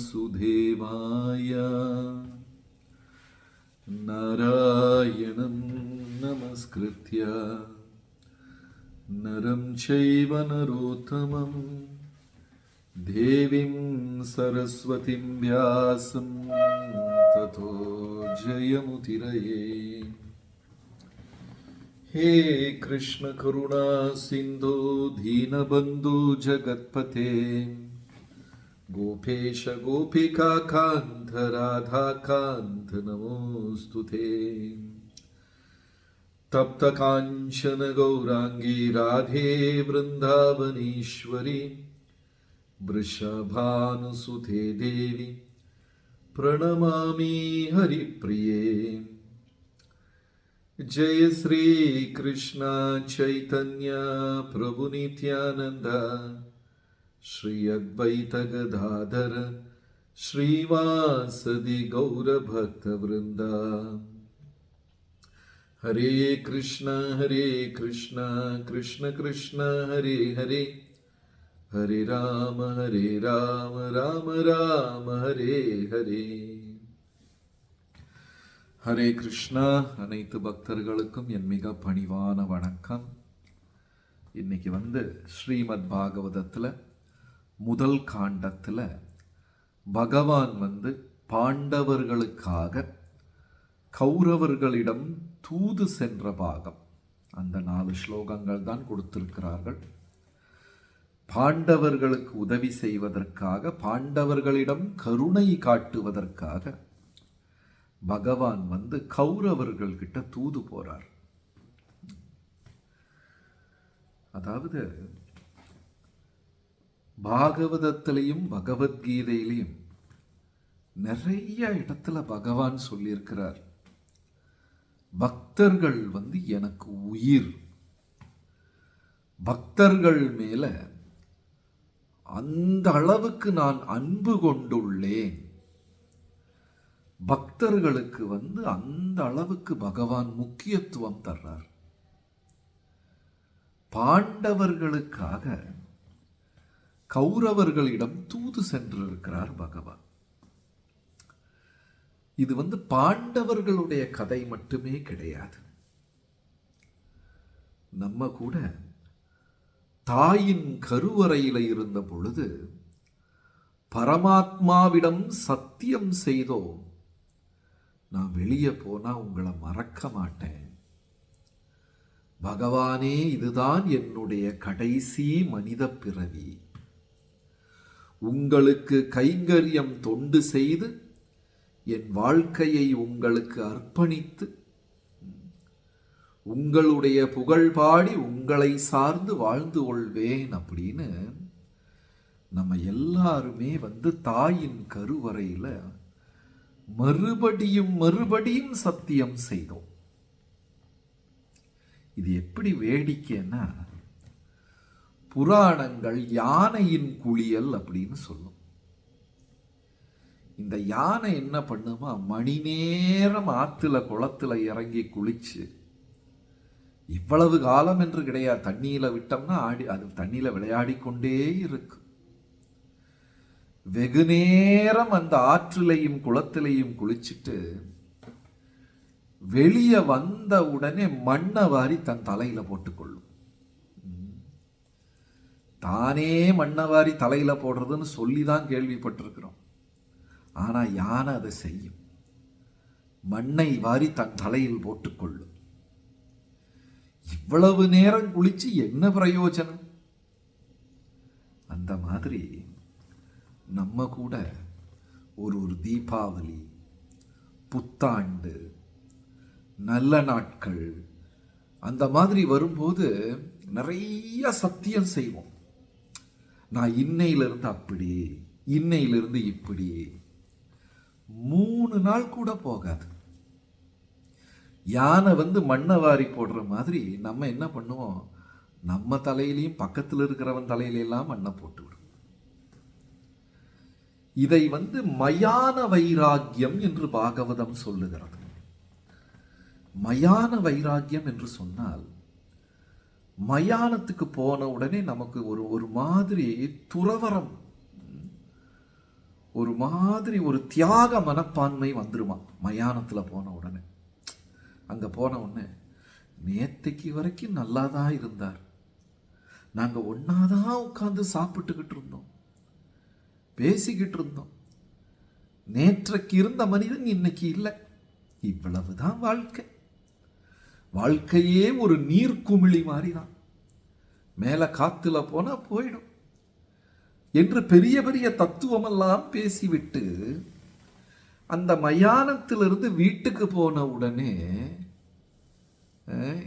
वासुदेवाय नारायणं नमस्कृत्य नरं चैव नरोत्तमं देवीं सरस्वतीं व्यासं ततो जयमुदीरये। हे कृष्ण करुणा सिंधु दीनबंधु जगत्पते गोपेश गोपिका कांत राधा कांत नमोस्तुते। तप्त कांचन गौरांगी राधे वृंदावनेश्वरी वृषभानुसुते देवी प्रणमामि हरिप्रिये। जय श्री कृष्ण चैतन्य प्रभु नित्यानंद श्री अद्वैत गदाधर श्रीवासदि गौर भक्त वृंदा। हरे कृष्ण कृष्ण कृष्ण हरे हरे हरे राम राम राम हरे हरे। ஹரே கிருஷ்ணா. அனைத்து பக்தர்களுக்கும் என் மிக பணிவான வணக்கம். இன்னைக்கு ஸ்ரீமத் பாகவதத்தில் முதல் காண்டத்தில் பகவான் பாண்டவர்களுக்காக கௌரவர்களிடம் தூது சென்ற பாகம். அந்த 4 ஸ்லோகங்கள் தான் கொடுத்திருக்கிறார்கள். பாண்டவர்களுக்கு உதவி செய்வதற்காக, பாண்டவர்களிடம் கருணை காட்டுவதற்காக பகவான் கௌரவர்கள் கிட்ட தூது போறார். அதாவது பாகவதத்திலையும் பகவத்கீதையிலையும் நிறைய இடத்துல பகவான் சொல்லியிருக்கிறார், பக்தர்கள் எனக்கு உயிர், பக்தர்கள் மேல அந்த அளவுக்கு நான் அன்பு கொண்டுள்ளேன், பக்தர்களுக்கு அந்த அளவுக்கு பகவான் முக்கியத்துவம் தர்றார். பாண்டவர்களுக்காக கௌரவர்களிடம் தூது சென்றிருக்கிறார் பகவான். இது பாண்டவர்களுடைய கதை மட்டுமே கிடையாது. நம்ம கூட தாயின் கருவறையில இருந்த பொழுது பரமாத்மாவிடம் சத்தியம் செய்தோம், நான் வெளியே போனா உங்களை மறக்க மாட்டேன், பகவானே இதுதான் என்னுடைய கடைசி மனித பிறவி, உங்களுக்கு கைங்கரியம் தொண்டு செய்து என் வாழ்க்கையை உங்களுக்கு அர்ப்பணித்து உங்களுடைய புகழ் பாடி உங்களை சார்ந்து வாழ்ந்து கொள்வேன் அப்படின்னு நம்ம எல்லாருமே தாயின் கருவறையில மறுபடியும் மறுபடியும் சத்தியம் செய்தோம். இது எப்படி வேடிக்கைன்னா, புராணங்கள் யானையின் குளியல் அப்படின்னு சொல்லும். இந்த யானை என்ன பண்ணுமா, மணி நேரம் ஆத்துல குளத்துல இறங்கி குளிச்சு, இவ்வளவு காலம் என்று கிடையாது, தண்ணியில விட்டோம்னா அது தண்ணியில விளையாடி கொண்டே இருக்கு. வெகு நேரம் அந்த ஆற்றிலையும் குளத்திலையும் குளிச்சுட்டு வெளியே வந்த உடனே மண்ணை வாரி தன் தலையில போட்டுக்கொள்ளும். தானே மண்ணை வாரி தலையில போடுறதுன்னு சொல்லிதான் கேள்விப்பட்டிருக்கிறோம். ஆனா யானை அதை செய்யும், மண்ணை வாரி தன் தலையில் போட்டுக்கொள்ளும். இவ்வளவு நேரம் குளிச்சு என்ன பிரயோஜனம்? அந்த மாதிரி நம்ம கூட ஒரு தீபாவளி, புத்தாண்டு, நல்ல நாட்கள் அந்த மாதிரி வரும்போது நிறைய சத்தியம் செய்வோம். நான் இன்னையிலிருந்து அப்படி, இன்னையிலிருந்து இப்படி. 3 நாள் கூட போகாது. யானை மண்ணை வாரி போடுற மாதிரி நம்ம என்ன பண்ணுவோம், நம்ம தலையிலையும் பக்கத்தில் இருக்கிறவன் தலையிலெல்லாம் மண்ணை போட்டு விடும். இதை மயான வைராக்கியம் என்று பாகவதம் சொல்லுகிறது. மயான வைராக்கியம் என்று சொன்னால், மயானத்துக்கு போன உடனே நமக்கு ஒரு மாதிரி துறவரம், ஒரு மாதிரி ஒரு தியாக மனப்பான்மை வந்துருமா மயானத்துல போன உடனே. அங்க போன உடனே, நேத்தைக்கு வரைக்கும் நல்லாதான் இருந்தார், நாங்க ஒன்னாதான் உட்கார்ந்து சாப்பிட்டுக்கிட்டு இருந்தோம், பேசிக்கிட்டு இருந்தோம், நேற்றைக்கு இருந்த மனிதன் இன்னைக்கு இல்லை, இவ்வளவுதான் வாழ்க்கை. வாழ்க்கையே ஒரு நீர்க்குமிழி மாதிரி தான், மேல காத்துல போனா போயிடும் என்று பெரிய பெரிய தத்துவமெல்லாம் பேசிவிட்டு அந்த மயானத்திலிருந்து வீட்டுக்கு போன உடனே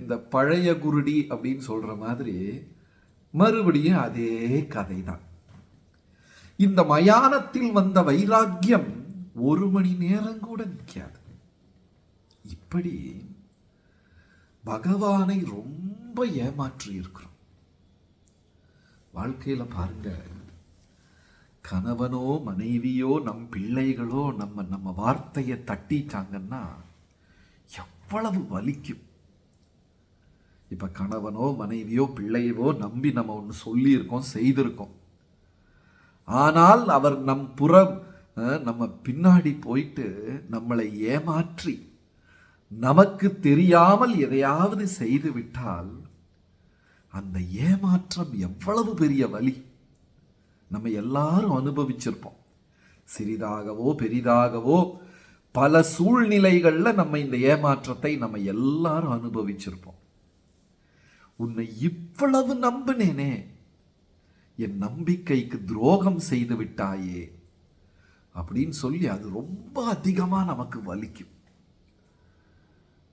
இந்த பழைய குருடி அப்படின்னு சொல்ற மாதிரி மறுபடியும் அதே கதை தான். இந்த மயானத்தில் வந்த வைராக்கியம் 1 மணி நேரம் கூட நிற்காது. இப்படி பகவானை ரொம்ப ஏமாற்றி இருக்கிறோம். வாழ்க்கையில பாருங்க, கணவனோ மனைவியோ நம் பிள்ளைகளோ நம்ம வார்த்தையை தட்டிட்டாங்கன்னா எவ்வளவு வலிக்கும். இப்ப கணவனோ மனைவியோ பிள்ளையவோ நம்பி நம்ம ஒன்று சொல்லியிருக்கோம், செய்திருக்கோம். ஆனால் அவர் நம்ம பின்னாடி போயிட்டு நம்மளை ஏமாற்றி நமக்கு தெரியாமல் எதையாவது செய்து விட்டால் அந்த ஏமாற்றம் எவ்வளவு பெரிய வலி நம்ம எல்லாரும் அனுபவிச்சிருப்போம். சிறிதாகவோ பெரிதாகவோ பல சூழ்நிலைகள்ல நம்ம இந்த ஏமாற்றத்தை நம்ம எல்லாரும் அனுபவிச்சிருப்போம். உன்னை இவ்வளவு நம்பினேனே, என் நம்பிக்கைக்கு துரோகம் செய்து விட்டாயே அப்படின்னு சொல்லி அது ரொம்ப அதிகமா நமக்கு வலிக்கும்.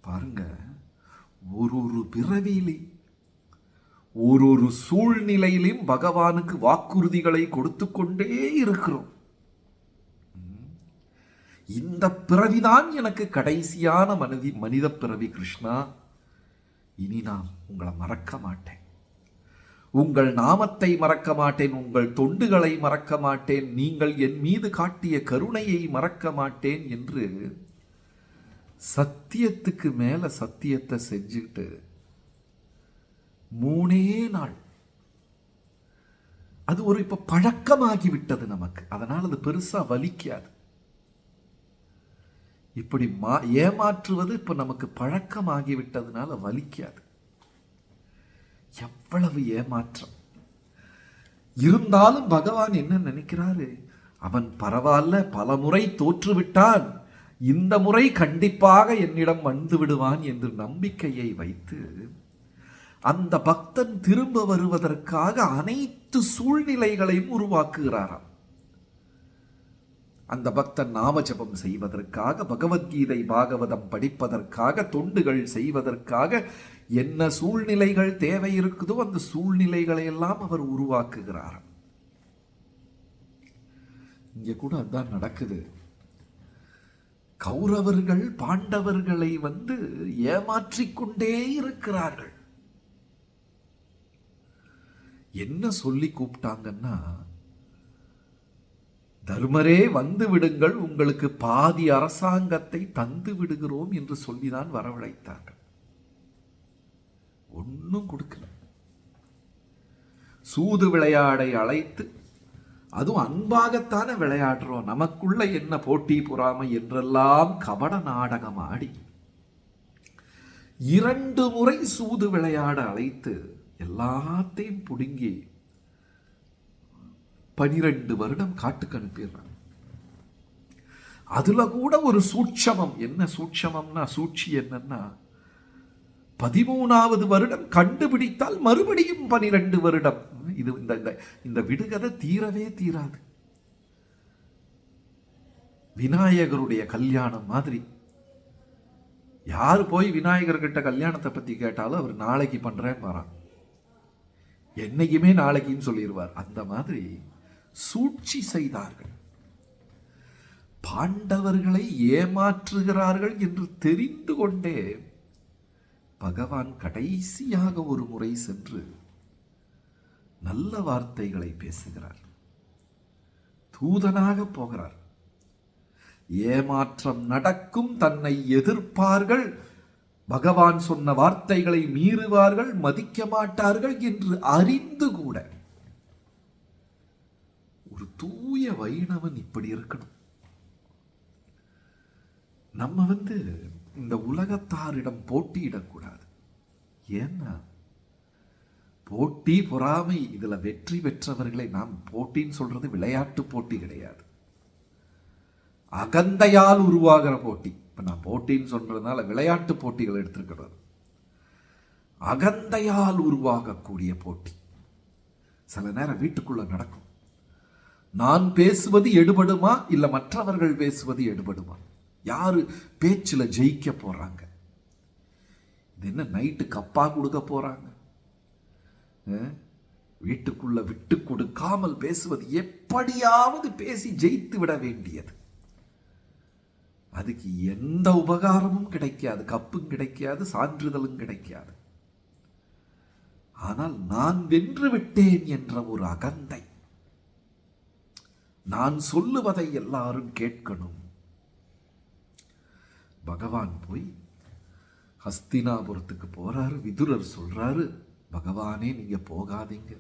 பாருங்க, ஒரு பிறவியிலே ஒரு சூழ்நிலையிலும் பகவானுக்கு வாக்குறுதிகளை கொடுத்து கொண்டே இருக்கிறோம். இந்த பிறவிதான் எனக்கு கடைசியான மனித பிறவி கிருஷ்ணா, இனி நான் உங்களை மறக்க மாட்டேன், உங்கள் நாமத்தை மறக்க மாட்டேன், உங்கள் தொண்டுகளை மறக்க மாட்டேன், நீங்கள் என் மீது காட்டிய கருணையை மறக்க மாட்டேன் என்று சத்தியத்துக்கு மேல சத்தியத்தை செஞ்சுக்கிட்டு 3 நாள் அது ஒரு இப்ப பழக்கமாகி விட்டது நமக்கு. அதனால் அது பெருசா வலிக்காது. இப்படி ஏமாற்றுவது இப்ப நமக்கு பழக்கமாகி விட்டதுனால வலிக்காது. எவ்வளவு ஏமாற்றம் இருந்தாலும் பகவான் என்ன நினைக்கிறாரு, அவன் பரவாயில்ல, பல முறை தோற்றுவிட்டான், இந்த முறை கண்டிப்பாக என்னிடம் வந்து விடுவான் என்று நம்பிக்கையை வைத்து அந்த பக்தன் திரும்ப வருவதற்காக அனைத்து சூழ்நிலைகளையும் உருவாக்குகிறாராம். அந்த பக்தன் நாமஜபம் செய்வதற்காக, பகவத்கீதை பாகவதம் படிப்பதற்காக, தொண்டுகள் செய்வதற்காக என்ன சூழ்நிலைகள் தேவை இருக்குதோ அந்த சூழ்நிலைகளை எல்லாம் அவர் உருவாக்குகிறார். இங்க கூட அதான் நடக்குது. கௌரவர்கள் பாண்டவர்களை ஏமாற்றிக்கொண்டே இருக்கிறார்கள். என்ன சொல்லி கூப்பிட்டாங்கன்னா, தர்மரே வந்து விடுங்கள், உங்களுக்கு பாதி அரசாங்கத்தை தந்து விடுகிறோம் என்று சொல்லிதான் வரவழைத்தார்கள். ஒன்னும் கொடுக்கல. சூது விளையாடை அழைத்து, அதுவும் அன்பாகத்தானே விளையாடுறோம், நமக்குள்ள என்ன போட்டி பொறாமை என்றெல்லாம் கபட நாடகம் ஆடி 2 முறை சூது விளையாட அழைத்து எல்லாத்தையும் புடுங்கி 12 வருடம் காட்டுக்கு அனுப்பிடுறாங்க. அதுல கூட ஒரு சூட்சமம். என்ன சூட்சமம்னா, சூழ்ச்சி என்னன்னா, 13வது வருடம் கண்டுபிடித்தால் மறுபடியும் 12 வருடம். இது இந்த விடுகதை தீரவே தீராது. விநாயகருடைய கல்யாணம் மாதிரி. யாரு போய் விநாயகர் கிட்ட கல்யாணத்தை பத்தி கேட்டாலும் அவர் நாளைக்கு பண்றேன் பாரான், என்னைக்குமே நாளைக்குன்னு சொல்லிடுவார். அந்த மாதிரி சூழ்ச்சி செய்தார்கள். பாண்டவர்களை ஏமாற்றுகிறார்கள் என்று தெரிந்து கொண்டே பகவான் கடைசியாக ஒரு முறை சென்று நல்ல வார்த்தைகளை பேசுகிறார். தூதனாக போகிறார். ஏமாற்றம் நடக்கும், தன்னை எதிர்ப்பார்கள், பகவான் சொன்ன வார்த்தைகளை மீறுவார்கள், மதிக்க மாட்டார்கள் என்று அறிந்து கூட ஒரு தூய வைணவன் இப்படி இருக்கணும். நம்ம இந்த உலகத்தாரிடம் போட்டியிடக்கூடாது. ஏன்னா போட்டி பொறாமை இதுல வெற்றி பெற்றவர்களை நாம் போட்டின்னு சொல்றது விளையாட்டு போட்டி கிடையாது, அகந்தையால் உருவாகிற போட்டி. இப்ப நான் போட்டின்னு சொல்றதுனால விளையாட்டு போட்டிகள் எடுத்திருக்கிறது, அகந்தையால் உருவாகக்கூடிய போட்டி. சில நேரம் வீட்டுக்குள்ள நடக்கும். நான் பேசுவது எடுபடுமா இல்ல மற்றவர்கள் பேசுவது எடுபடுமா, யாரு பேச்சுல ஜெயிக்க போறாங்க, இது என்ன நைட்டு கப்பா கொடுக்க போறாங்க, வீட்டுக்குள்ள விட்டு கொடுக்காமல் பேசுவது, எப்படியாவது பேசி ஜெயித்து விட வேண்டியது. அதுக்கு எந்த உபகாரமும் கிடைக்காது, கப்பும் கிடைக்காது, சான்றிதழும் கிடைக்காது. ஆனால் நான் வென்று விட்டேன் என்ற ஒரு அகந்தை, நான் சொல்லுவதை எல்லாரும் கேட்கணும். பகவான் போய் ஹஸ்தினாபுரத்துக்கு போறாரு. விதுரர் சொல்றாரு, பகவானே நீங்க போகாதீங்க,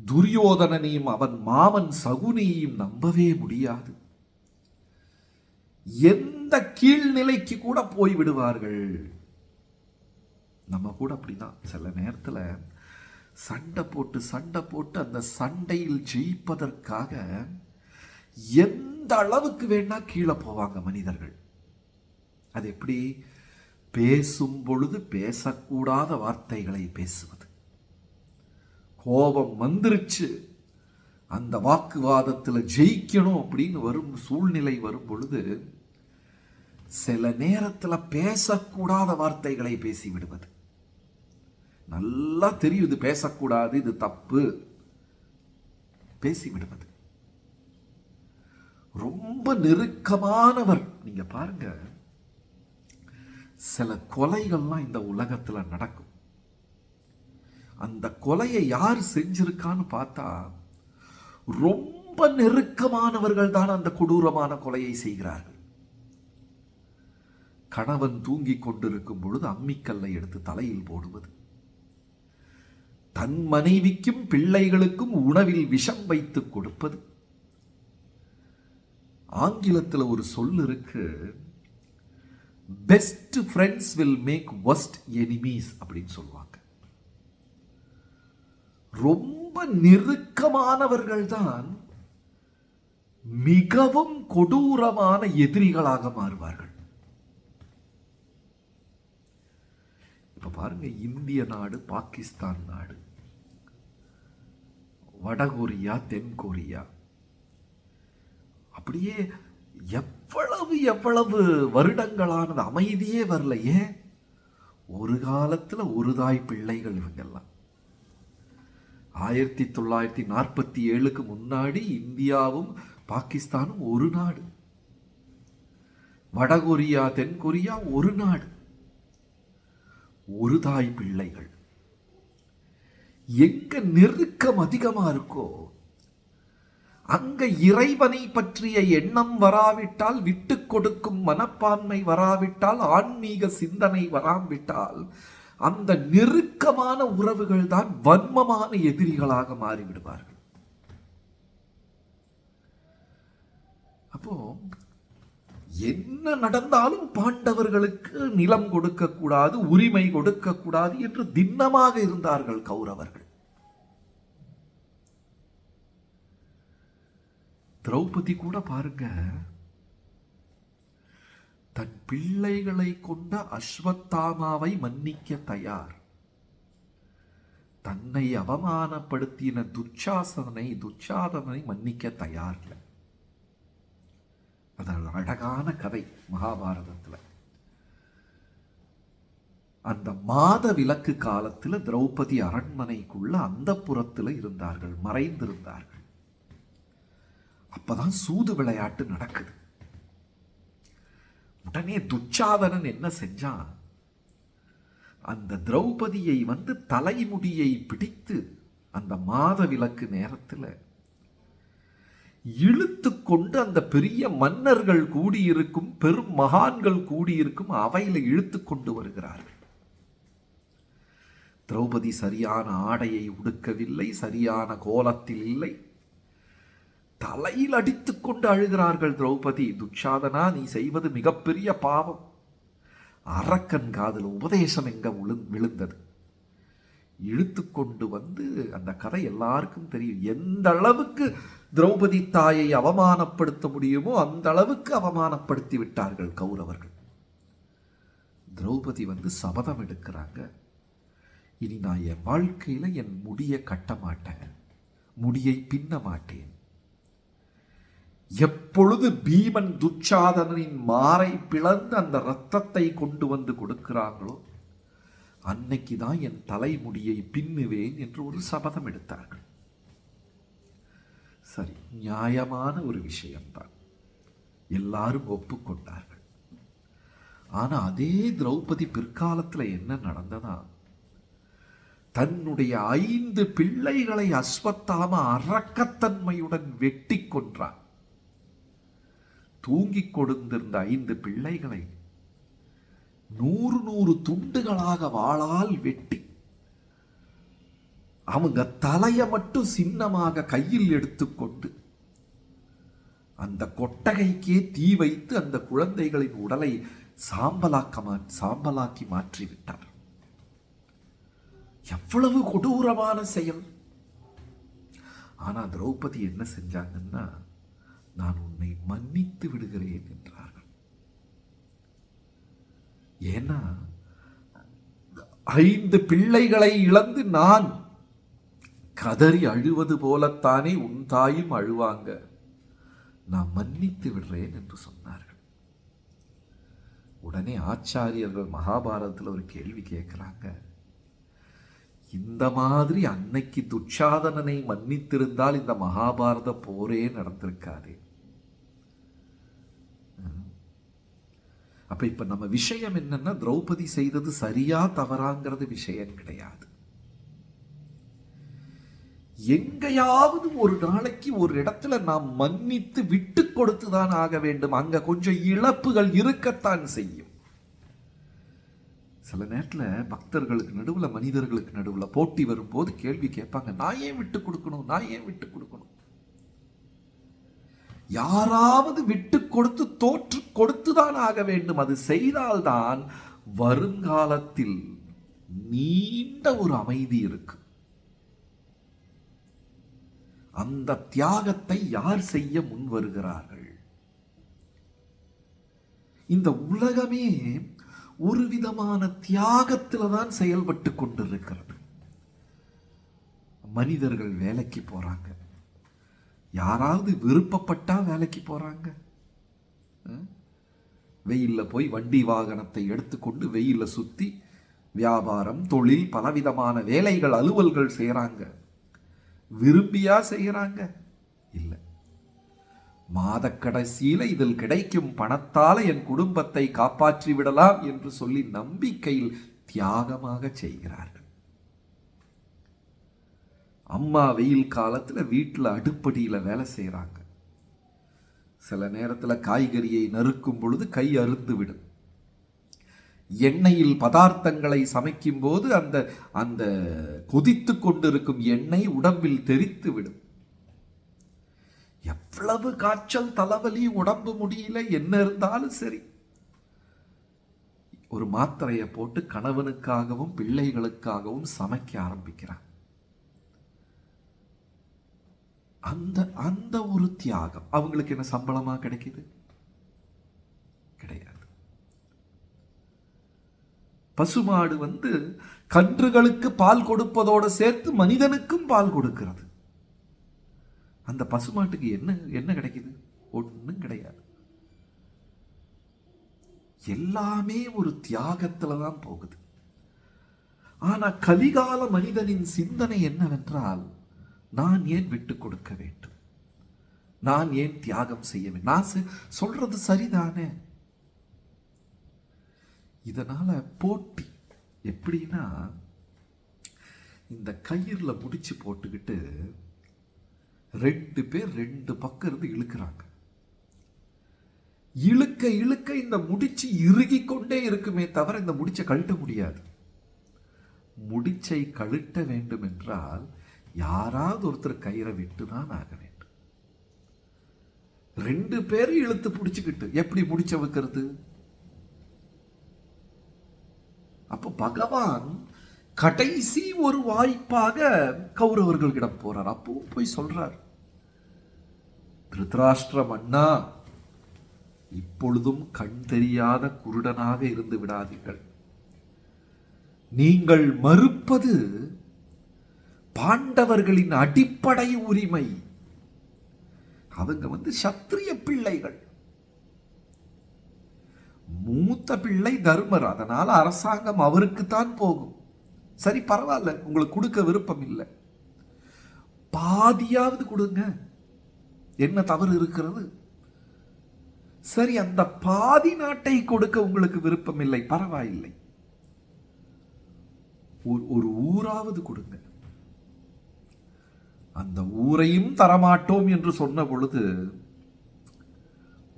துரியோதனனையும் அவன் மாமன் சகுனியையும் நம்பவே முடியாது, எந்த கீழ்நிலைக்கு கூட போய் விடுவார்கள். நம்ம கூட அப்படிதான் சில நேரத்துல சண்டை போட்டு அந்த சண்டையில் ஜெயிப்பதற்காக எந்த அளவுக்கு வேணா கீழே போவாங்க மனிதர்கள். அது எப்படி? பேசும் பொழுது பேசக்கூடாத வார்த்தைகளை பேசுவது, கோபம் வந்துருச்சு, அந்த வாக்குவாதத்தில் ஜெயிக்கணும் அப்படின்னு வரும் சூழ்நிலை வரும் பொழுது சில நேரத்தில் பேசக்கூடாத வார்த்தைகளை பேசி விடுவது. நல்லா தெரியும் இது பேசக்கூடாது, இது தப்பு, பேசி விடுவது. ரொம்ப நெருக்கமானவர். நீங்க பாருங்க, சில கொலைகள்லாம் இந்த உலகத்துல நடக்கும். அந்த கொலையை யார் செஞ்சிருக்கான்னு பார்த்தா ரொம்ப நெருக்கமானவர்கள் தான் அந்த கொடூரமான கொலையை செய்கிறார்கள். கணவன் தூங்கிக் கொண்டிருக்கும் பொழுது அம்மிக்கல்லை எடுத்து தலையில் போடுவது, தன் மனைவிக்கும் பிள்ளைகளுக்கும் உணவில் விஷம் வைத்து கொடுப்பது. ஆங்கிலத்தில் ஒரு சொல் இருக்கு, best friends will make worst enemies அப்படின்னு சொல்லுவாங்க. ரொம்ப நெருக்கமானவர்கள் தான் மிகவும் கொடூரமான எதிரிகளாக மாறுவார்கள். இப்ப பாருங்க, இந்திய நாடு, பாகிஸ்தான் நாடு, வடகொரியா, தென்கொரியா, அப்படியே எவ்வளவு வருடங்களானது அமைதியே வரல. ஏன்? ஒரு காலத்துல ஒரு தாய் பிள்ளைகள் இவங்கெல்லாம். 1947க்கு முன்னாடி இந்தியாவும் பாகிஸ்தானும் ஒரு நாடு, வடகொரியா தென்கொரியா ஒரு நாடு, ஒரு தாய் பிள்ளைகள். எங்க நெருக்கம் அதிகமா இருக்கோ அங்க இறைவனை பற்றிய எண்ணம் வராவிட்டால், விட்டு கொடுக்கும் மனப்பான்மை வராவிட்டால், ஆன்மீக சிந்தனை வராவிட்டால், அந்த நெருக்கமான உறவுகள் தான் வன்மமான எதிரிகளாக மாறிவிடுவார்கள். அப்போ என்ன நடந்தாலும் பாண்டவர்களுக்கு நிலம் கொடுக்க கூடாது, உரிமை கொடுக்க கூடாது என்று திண்ணமாக இருந்தார்கள் கௌரவர்கள். திரௌபதி கூட பாருங்க, தன் பிள்ளைகளை கொண்ட அஸ்வத்தாமாவை மன்னிக்க தயார். தன்னை அவமானப்படுத்தின துச்சாதனை மன்னிக்க தயார் இல்லை. அது அழகான கதை மகாபாரதத்துல. அந்த மாத விலக்கு காலத்துல திரௌபதி அரண்மனைக்குள்ள அந்த புறத்துல இருந்தார்கள், மறைந்திருந்தார்கள். அப்பதான் சூது விளையாட்டு நடக்குது. உடனே துச்சாதனன் என்ன செஞ்சான், அந்த திரௌபதியை தலைமுடியை பிடித்து அந்த மாத விலக்கு நேரத்தில் இழுத்து கொண்டு அந்த பெரிய மன்னர்கள் கூடியிருக்கும், பெரும் மகான்கள் கூடியிருக்கும் அவையில் இழுத்து கொண்டு வருகிறார்கள். திரௌபதி சரியான ஆடையை உடுக்கவில்லை, சரியான கோலத்தில் இல்லை. தலையில் அடித்துக் கொண்டு அழுகிறார்கள் திரௌபதி. துச்சாதனா, நீ செய்வது மிகப்பெரிய பாவம். அரக்கன் காதில் உபதேசம் எங்க விழுந்தது. இழுத்து கொண்டு வந்து அந்த கதை எல்லாருக்கும் தெரியும். எந்த அளவுக்கு திரௌபதி தாயை அவமானப்படுத்த முடியுமோ அந்த அளவுக்கு அவமானப்படுத்தி விட்டார்கள் கௌரவர்கள். திரௌபதி வந்து சபதம் எடுக்கிறாங்க, இனி நான் என் வாழ்க்கையில என் முடியை கட்ட மாட்டேன், முடியை பின்ன மாட்டேன். எப்பொழுது பீமன் துச்சாதனின் மாரை பிளந்து அந்த இரத்தத்தை கொண்டு வந்து கொடுக்கிறாங்களோ அன்னைக்கு தான் என் தலைமுடியை பின்னுவேன் என்று ஒரு சபதம் எடுத்தார்கள். சரி, நியாயமான ஒரு விஷயம்தான், எல்லாரும் ஒப்புக்கொண்டார்கள். ஆனா அதே திரௌபதி பிற்காலத்துல என்ன நடந்ததா, தன்னுடைய 5 பிள்ளைகளை அஸ்வத்தாம அரக்கத்தன்மையுடன் வெட்டி கொன்றார். தூங்கிக் கொடுத்திருந்த 5 பிள்ளைகளை 100 துண்டுகளாக வாளால் வெட்டி அவங்க தலையை மட்டும் சின்னமாக கையில் எடுத்துக்கொண்டு அந்த கொட்டகைக்கே தீ வைத்து அந்த குழந்தைகளின் உடலை சாம்பலாக்கி மாற்றிவிட்டார். எவ்வளவு கொடூரமான செயல்! ஆனா திரௌபதி என்ன செஞ்சாங்கன்னா, நான் உன்னை மன்னித்து விடுகிறேன் என்றார்கள். ஏன்னா 5 பிள்ளைகளை இழந்து நான் கதறி அழுவது போலத்தானே உன் தாயும் அழுவாங்க, நான் மன்னித்து விடுறேன் என்று சொன்னார்கள். உடனே ஆச்சாரியர்கள் மகாபாரதத்தில் ஒரு கேள்வி கேட்கிறாங்க, இந்த மாதிரி அன்னைக்கு துச்சாதனனை மன்னித்திருந்தால் இந்த மகாபாரத போரே நடந்திருக்காது. அப்ப இப்ப நம்ம விஷயம் என்னன்னா, திரௌபதி செய்தது சரியா தவறாங்கிறது விஷயம் கிடையாது. எங்கேயாவது ஒரு நாளைக்கு ஒரு இடத்துல நாம் மன்னித்து விட்டு கொடுத்துதான் ஆக வேண்டும். அங்க கொஞ்சம் இழப்புகள் இருக்கத்தான் செய்யும். சில நேரத்தில் பக்தர்களுக்கு நடுவில் மனிதர்களுக்கு நடுவில் போட்டி வரும்போது கேள்வி கேட்பாங்க, நான் ஏன் விட்டு கொடுக்கணும், நான் ஏன் விட்டு கொடுக்கணும். யாராவது விட்டு கொடுத்து தோற்று கொடுத்துதான் ஆக வேண்டும். அது செய்தால்தான் வருங்காலத்தில் நீண்ட ஒரு அமைதி இருக்கு. அந்த தியாகத்தை யார் செய்ய முன் வருகிறார்கள்? இந்த உலகமே ஒரு விதமான தியாகத்துல தான் செயல்பட்டு கொண்டிருக்கிறது. மனிதர்கள் வேலைக்கு போறாங்க, யாராவது விருப்பப்பட்டா வேலைக்கு போறாங்க. வெயில்ல போய் வண்டி வாகனத்தை எடுத்துக்கொண்டு வெயில்ல சுத்தி வியாபாரம், தொழில், பலவிதமான வேலைகள், அலுவல்கள் செய்யறாங்க. விரும்பியா செய்யறாங்க? இல்லை. மாத கடைசியில இதில் கிடைக்கும் பணத்தால என் குடும்பத்தை காப்பாற்றி விடலாம் என்று சொல்லி நம்பிக்கையில் தியாகமாக செய்கிறார்கள். அம்மா வெயில் காலத்துல வீட்டுல அடுப்படியில வேலை செய்யறாங்க. சில நேரத்துல காய்கறியை நறுக்கும் பொழுது கை அறுந்து விடும். எண்ணெயில் பதார்த்தங்களை சமைக்கும் போது அந்த அந்த கொதித்து கொண்டிருக்கும் எண்ணெய் உடம்பில் தெரித்து விடும். எவ்வளவு காய்ச்சல், தலைவலி, உடம்பு முடியல, என்ன இருந்தாலும் சரி, ஒரு மாத்திரையை போட்டு கணவனுக்காகவும் பிள்ளைகளுக்காகவும் சமைக்க ஆரம்பிக்கிறார். அந்த அந்த ஒரு தியாகம் அவங்களுக்கு என்ன சம்பளமா கிடைக்குது? கிடையாது. பசுமாடு கன்றுகளுக்கு பால் கொடுப்பதோடு சேர்த்து மனிதனுக்கும் பால் கொடுக்கிறது. அந்த பசுமாட்டுக்கு என்ன கிடைக்குது? ஒன்றும் கிடையாது. எல்லாமே ஒரு தியாகத்துல தான் போகுது. ஆனா கலிகால மனிதனின் சிந்தனை என்னவென்றால், நான் ஏன் விட்டு கொடுக்க வேண்டும், நான் ஏன் தியாகம் செய்ய வேண்டும், நான் சொல்றது சரிதானே. இதனால போட்டி எப்படின்னா, இந்த கயிறுல முடிச்சு போட்டுக்கிட்டு 2 பேர் 2 பக்கம் இருந்து இழுக்கிறாங்க. இழுக்க இழுக்க இந்த முடிச்சு இறுகி கொண்டே இருக்குமே தவிர இந்த முடிச்சை கழட்ட முடியாது. முடிச்சை கழட்ட வேண்டும் என்றால் யாராவது ஒருத்தர் கயிறை விட்டுதான் ஆக வேண்டும். 2 பேரும் இழுத்து பிடிச்சுக்கிட்டு எப்படி முடிச்ச வைக்கிறது? அப்ப பகவான் கடைசி ஒரு வாய்ப்பாக கௌரவர்களிடம் போறார். அப்பவும் போய் சொல்றார், திருதராஷ்டிர மன்னா, இப்பொழுதும் கண் தெரியாத குருடனாக இருந்து விடாதீர்கள். நீங்கள் மறுப்பது பாண்டவர்களின் அடிப்படை உரிமை. அவங்க சத்திரிய பிள்ளைகள், மூத்த பிள்ளை தர்மர், அதனால அரசாங்கம் அவருக்குத்தான் போகும். சரி, பரவாயில்ல, உங்களுக்கு கொடுக்க விருப்பம் இல்லை, பாதியாவது கொடுங்க, என்ன தவறு இருக்கிறது? சரி, அந்த பாதி நாட்டை கொடுக்க உங்களுக்கு விருப்பம் இல்லை, பரவாயில்லை, ஒரு ஊராவது கொடுங்க. அந்த ஊரையும் தரமாட்டோம் என்று சொன்ன பொழுது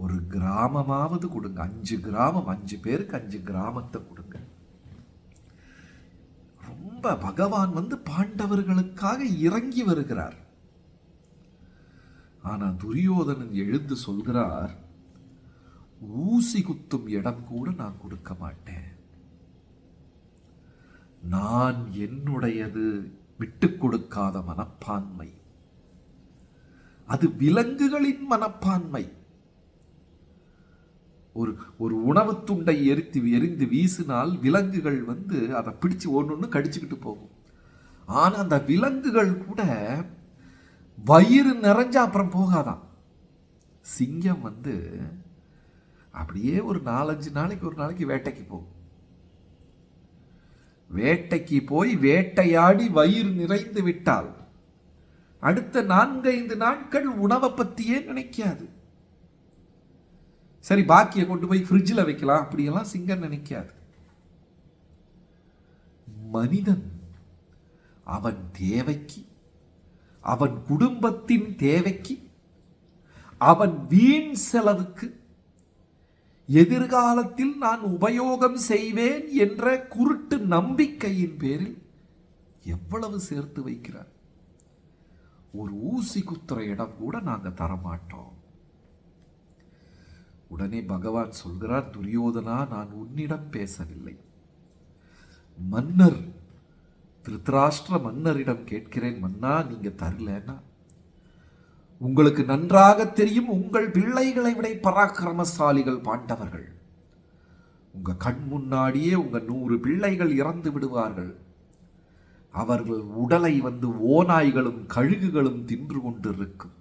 ஒரு கிராமமாவது கொடுங்க, 5 கிராமம், 5 பேருக்கு 5 கிராமத்தை கொடுங்க. ரொம்ப பகவான் பாண்டவர்களுக்காக இறங்கி வருகிறார். ஆனா துரியோதனன் எழுந்து சொல்கிறார், ஊசி குத்தும் இடம் கூட நான் கொடுக்க மாட்டேன். நான் என்னுடையது விட்டுக் கொடுக்காத மனப்பான்மை, அது விலங்குகளின் மனப்பான்மை. ஒரு உணவு துண்டை எரிந்து வீசினால் விலங்குகள் அதை பிடிச்சு ஒன்று கடிச்சுக்கிட்டு போகும். ஆனா அந்த விலங்குகள் கூட வயிறு நிறைஞ்ச அப்புறம் போகாதான். சிங்கம் அப்படியே ஒரு 4-5 நாளைக்கு ஒரு நாளைக்கு வேட்டைக்கு போகும். வேட்டைக்கு போய் வேட்டையாடி வயிறு நிறைந்து விட்டால் அடுத்த 4-5 நாட்கள் உணவை பத்தியே நினைக்காது. சரி, பாக்கியை கொண்டு போய் ஃப்ரிட்ஜில் வைக்கலாம், அப்படியெல்லாம் சிங்கம் நினைக்காது. மனிதன் அவன் தேவைக்கு, அவன் குடும்பத்தின் தேவைக்கு, அவன் வீண் செலவுக்கு, எதிர்காலத்தில் நான் உபயோகம் செய்வேன் என்ற குருட்டு நம்பிக்கையின் பேரில் எவ்வளவு சேர்த்து வைக்கிறார். ஒரு ஊசி குத்துற இடம் கூட நாங்க தரமாட்டோம். உடனே பகவான் சொல்கிறார், துரியோதனா, நான் உன்னிடம் பேசவில்லை, மன்னர் திருதராஷ்டிர மன்னரிடம் கேட்கிறேன். மன்னா, நீங்க தரலன்னா உங்களுக்கு நன்றாக தெரியும், உங்கள் பிள்ளைகளை விட பராக்கிரமசாலிகள் பாண்டவர்கள். உங்க கண் முன்னாடியே உங்க 100 பிள்ளைகள் இறந்து விடுவார்கள். அவர்கள் உடலை ஓநாய்களும் கழுகுகளும் தின்று கொண்டிருக்கும்.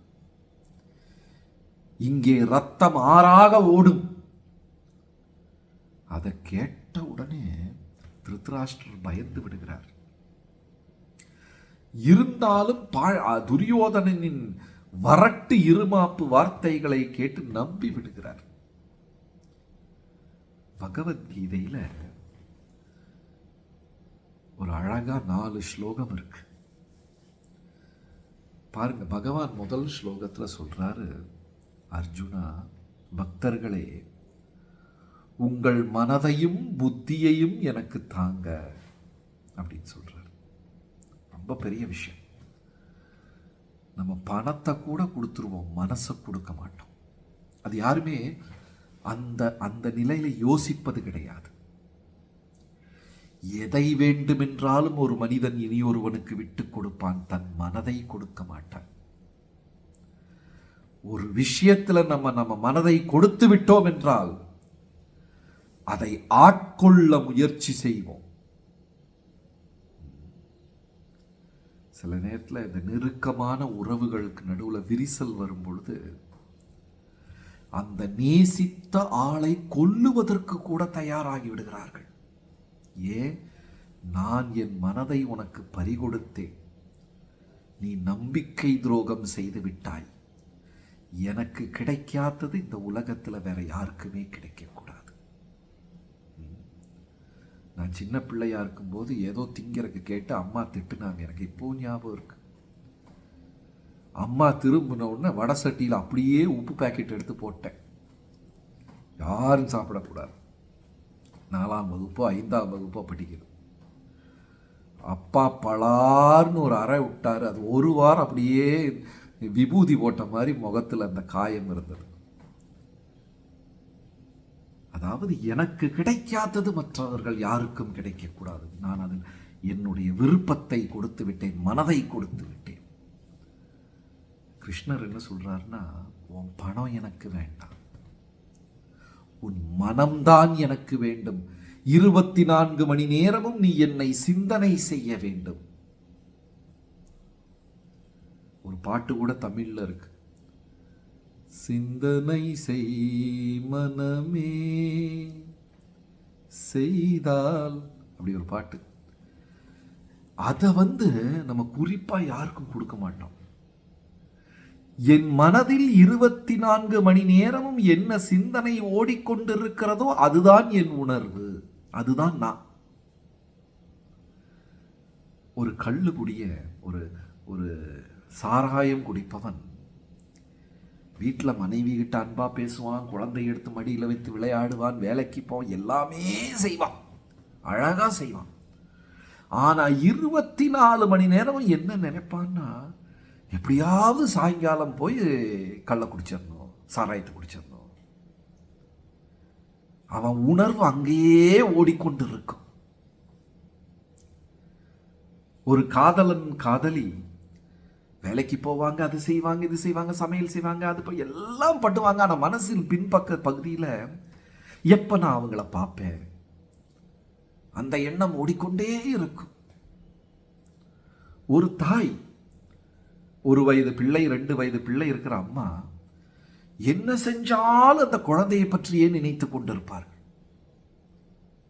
இங்கே ரத்தம் ஆறாக ஓடும். அதை கேட்ட உடனே திருதராஷ்டிரர் பயந்து விடுகிறார். இருந்தாலும் துரியோதனனின் வரட்டு இருமாப்பு வார்த்தைகளை கேட்டு நம்பி விடுகிறார். பகவத்கீதையில ஒரு அழகா 4 ஸ்லோகம் இருக்கு பாருங்க. பகவான் முதல் ஸ்லோகத்துல சொல்றாரு, அர்ஜுனா, பக்தர்களே, உங்கள் மனதையும் புத்தியையும் எனக்கு தாங்க அப்படின்னு சொல்றாரு. ரொம்ப பெரிய விஷயம். நம்ம பணத்தை கூட கொடுத்துருவோம், மனசை கொடுக்க மாட்டோம். அது யாருமே அந்த நிலையில யோசிப்பது கிடையாது. எதை வேண்டுமென்றாலும் ஒரு மனிதன் இனியொருவனுக்கு விட்டுக் கொடுப்பான், தன் மனதை கொடுக்க மாட்டான். ஒரு விஷயத்துல நம்ம மனதை கொடுத்து விட்டோம் என்றால் அதை ஆட்கொள்ள முயற்சி செய்வோம். சில நேரத்தில் இந்த நெருக்கமான உறவுகளுக்கு நடுவில் விரிசல் வரும் பொழுது அந்த நேசித்த ஆளை கொல்லுவதற்கு கூட தயாராகி விடுகிறார்கள். ஏன்? நான் என் மனதை உனக்கு பறிகொடுத்தேன், நீ நம்பிக்கை துரோகம் செய்து விட்டாய், எனக்கு கிடைக்காதது இந்த உலகத்தில் வேற யாருக்குமே கிடைக்கக்கூடாது. நான் சின்ன பிள்ளையா இருக்கும்போது ஏதோ திங்கிறதுக்கு கேட்டு அம்மா திட்டுனாங்க. எனக்கு இப்போ ஞாபகம் இருக்கு. அம்மா திரும்பின உடனே வடை சட்டியில் அப்படியே உப்பு பாக்கெட் எடுத்து போட்டேன். யாரும் சாப்பிடக்கூடாது. 4ஆம் வகுப்போ 5ஆம் வகுப்போ படிக்குது. அப்பா பலார்னு ஒரு அறை விட்டாரு. அது ஒரு வாரம் அப்படியே விபூதி போட்ட மாதிரி முகத்தில் அந்த காயம் இருந்தது. அதாவது எனக்கு கிடைக்காதது மற்றவர்கள் யாருக்கும் கிடைக்கக்கூடாது. நான் அதில் என்னுடைய விருப்பத்தை கொடுத்து விட்டேன், மனதை கொடுத்து விட்டேன். கிருஷ்ணர் என்ன சொல்றாருன்னா, உன் பணம் எனக்கு வேண்டாம், உன் மனம்தான் எனக்கு வேண்டும். 24 மணி நேரமும் நீ என்னை சிந்தனை செய்ய வேண்டும். ஒரு பாட்டு கூட தமிழ்ல இருக்கு, சிந்தனை செய் மனமே செய்தால், அப்படி ஒரு பாட்டு. அதை நம்ம குறிப்பா யாருக்கும் கொடுக்க மாட்டோம். என் மனதில் 24 மணி நேரமும் என்ன சிந்தனை ஓடிக்கொண்டிருக்கிறதோ அதுதான் என் உணர்வு, அதுதான் நான். ஒரு கள்ளு குடிய, ஒரு சாராயம் குடிப்பவன் வீட்டில் மனைவி கிட்ட அன்பா பேசுவான், குழந்தை எடுத்து மடியில் வைத்து விளையாடுவான், வேலைக்கு போவான், எல்லாமே செய்வான், அழகா செய்வான். ஆனா 24 மணி நேரம் என்ன நினைப்பான்னா, எப்படியாவது சாயங்காலம் போய் கள்ள குடிச்சிடணும், சாராயத்தை குடிச்சிடணும். அவன் உணர்வு அங்கேயே ஓடிக்கொண்டு இருக்கும். ஒரு காதலன் காதலி வேலைக்கு போவாங்க, அது செய்வாங்க, இது செய்வாங்க, சமையல் செய்வாங்க, அது எல்லாம் பண்ணுவாங்க. ஆனால் மனசில் பின்பக்க பகுதியில் எப்ப நான் அவங்கள பார்ப்பேன், அந்த எண்ணம் ஓடிக்கொண்டே இருக்கும். ஒரு தாய், 1 வயது பிள்ளை 2 வயது பிள்ளை இருக்கிற அம்மா என்ன செஞ்சாலும் அந்த குழந்தையை பற்றியே நினைத்து கொண்டிருப்பார்கள்.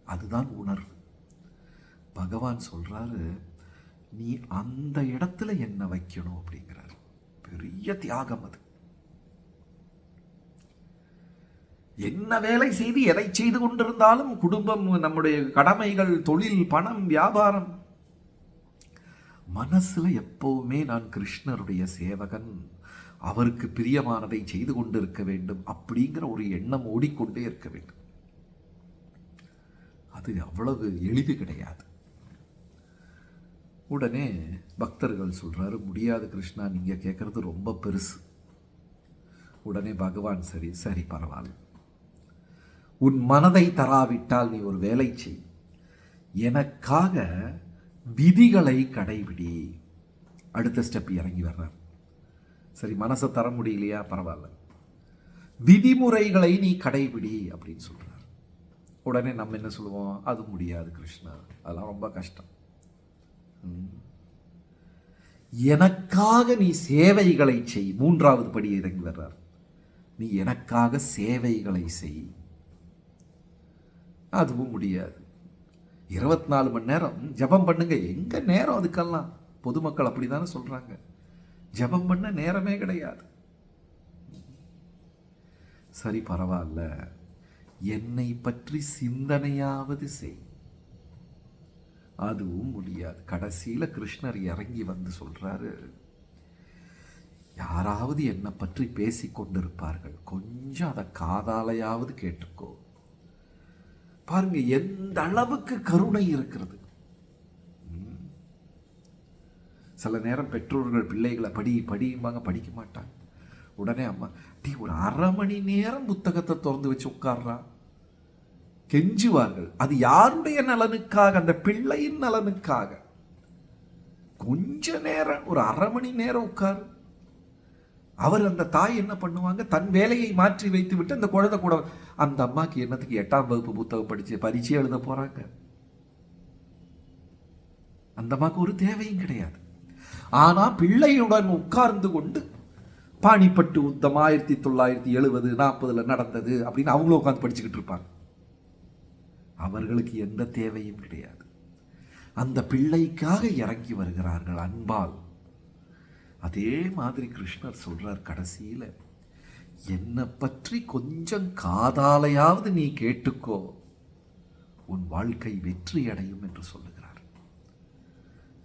அதுதான் உணர்வு. பகவான் சொல்றாரு, நீ அந்த இடத்துல என்ன வைக்கணும் அப்படிங்கிறார். பெரிய தியாகம் அது. என்ன வேலை செய்து எதை செய்து கொண்டிருந்தாலும், குடும்பம், நம்முடைய கடமைகள், தொழில், பணம், வியாபாரம், மனசுல எப்பவுமே நான் கிருஷ்ணருடைய சேவகன், அவருக்கு பிரியமானதை செய்து கொண்டிருக்க வேண்டும் அப்படிங்கிற ஒரு எண்ணம் ஓடிக்கொண்டே இருக்க வேண்டும். அது அவ்வளவு எளிது கிடையாது. உடனே பக்தர்கள் சொல்றாரு, முடியாது கிருஷ்ணா, நீங்க கேட்கறது ரொம்ப பெருசு. உடனே பகவான், சரி சரி பரவாயில்ல, உன் மனதை தராவிட்டால் நீ ஒரு வேலை செய், எனக்காக விதிகளை கடைபிடி. அடுத்த ஸ்டெப் இறங்கி வர்றார். சரி, மனசை தர முடியலையா, பரவாயில்ல, விதிமுறைகளை நீ கடைபிடி அப்படின்னு சொல்றார். உடனே நம்ம என்ன சொல்லுவோம், அது முடியாது கிருஷ்ணா, அதெல்லாம் ரொம்ப கஷ்டம். எனக்காக நீ சேவைகளை செய். 3வது படி இறங்கி வர்றார். நீ எனக்காக சேவைகளை செய். அதுவும் முடியாது. 24 மணி நேரம் ஜபம் பண்ணுங்க, எங்க நேரம் அதுக்கெல்லாம்? பொதுமக்கள் அப்படித்தானே சொல்றாங்க, ஜபம் பண்ண நேரமே கிடையாது. சரி பரவாயில்ல, என்னை பற்றி சிந்தனையாவது செய். அதுவும் முடியாது. கடைசியில கிருஷ்ணர் இறங்கி வந்து சொல்றாரு, யாராவது என்னை பற்றி பேசிக் கொண்டிருப்பார்கள், கொஞ்சம் அதை காதாலையாவது கேட்டுக்கோ. பாருங்க எந்த அளவுக்கு கருணை இருக்கிறது. சில நேரம் பெற்றோர்கள் பிள்ளைகளை படியும்பாங்க, படிக்க மாட்டாங்க. உடனே அம்மா, டீ ஒரு 1/2 மணி நேரம் புத்தகத்தை திறந்து வச்சு உட்கார்றா, கெஞ்சுவார்கள். அது யாருடைய நலனுக்காக? அந்த பிள்ளையின் நலனுக்காக. கொஞ்ச நேரம், ஒரு 1/2 மணி நேரம் உட்கார். அவர், அந்த தாய் என்ன பண்ணுவாங்க, தன் வேலையை மாற்றி வைத்து விட்டு அந்த குழந்தை கூட, அந்த அம்மாக்கு என்னத்துக்கு 8ஆம் வகுப்பு புத்தகம் படிச்சு பரீட்சை எழுத போறாங்க? அந்த அம்மாக்கு ஒரு தேவையும் கிடையாது. ஆனா பிள்ளையுடன் உட்கார்ந்து கொண்டு பாணிப்பட்டு யுத்தம் 1970 40 நடந்தது அப்படின்னு அவங்களும் உட்கார்ந்து படிச்சுக்கிட்டு இருப்பாங்க. அவர்களுக்கு எந்த தேவையும் கிடையாது. அந்த பிள்ளைக்காக இறங்கி வருகிறார்கள் அன்பால். அதே மாதிரி கிருஷ்ணர் சொல்றார் கடைசியில, என்னை பற்றி கொஞ்சம் காதாலையாவது நீ கேட்டுக்கோ, உன் வாழ்க்கை வெற்றி அடையும் என்று சொல்லுகிறார்.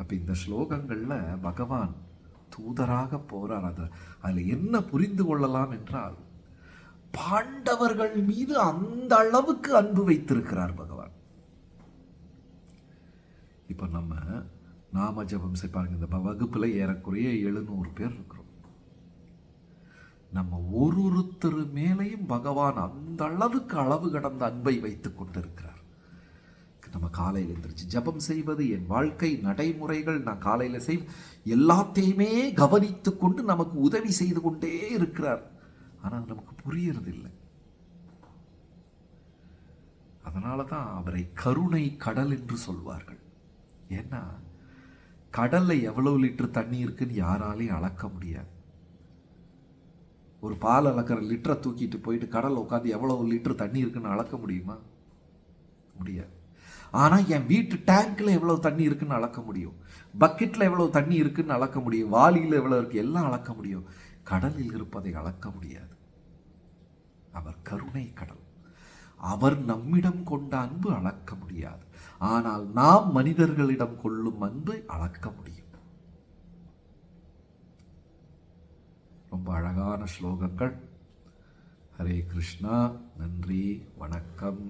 அப்ப இந்த ஸ்லோகங்கள்ல பகவான் தூதராக போறார். அதுல என்ன புரிந்து கொள்ளலாம் என்றால், பாண்டவர்கள் மீது அந்த அளவுக்கு அன்பு வைத்திருக்கிறார் பகவான். இப்ப நம்ம நாம ஜபம் செய்ப்பாங்க, இந்த வகுப்புல ஏறக்குறைய 700 பேர் இருக்கிறோம். நம்ம ஒருத்தர் மேலையும் பகவான் அந்த அளவுக்கு அளவு கடந்த அன்பை வைத்துக் கொண்டிருக்கிறார். நம்ம காலையில் எழுந்திரிச்சு ஜபம் செய்வது, என் வாழ்க்கை நடைமுறைகள், நான் காலையில் எல்லாத்தையுமே கவனித்து கொண்டு நமக்கு உதவி செய்து கொண்டே இருக்கிறார். ஆனால் நமக்கு புரியறதில்லை. அதனால தான் அவரை கருணை கடல் என்று சொல்வார்கள். ஏன்னா கடல்ல எவ்வளவு லிட்டர் தண்ணி இருக்குன்னு யாராலையும் அளக்க முடியாது. ஒரு பால் அளக்கிற லிட்டரை தூக்கிட்டு போயிட்டு கடல்ல உட்காந்து எவ்வளவு லிட்டர் தண்ணி இருக்குன்னு அளக்க முடியுமா? முடியாது. ஆனா என் வீட்டு டேங்க்ல எவ்வளவு தண்ணி இருக்குன்னு அளக்க முடியும், பக்கெட்ல எவ்வளவு தண்ணி இருக்குன்னு அளக்க முடியும், வாளியில எவ்வளவு இருக்கு எல்லாம் அளக்க முடியும். கடலில் இருப்பதை அளக்க முடியாது. அவர் கருணை கடல். அவர் நம்மிடம் கொண்ட அன்பு அளக்க முடியாது. ஆனால் நாம் மனிதர்களிடம் கொள்ளும் அன்பை அளக்க முடியும். ரொம்ப அழகான ஸ்லோகங்கள். ஹரே கிருஷ்ணா. நன்றி, வணக்கம்.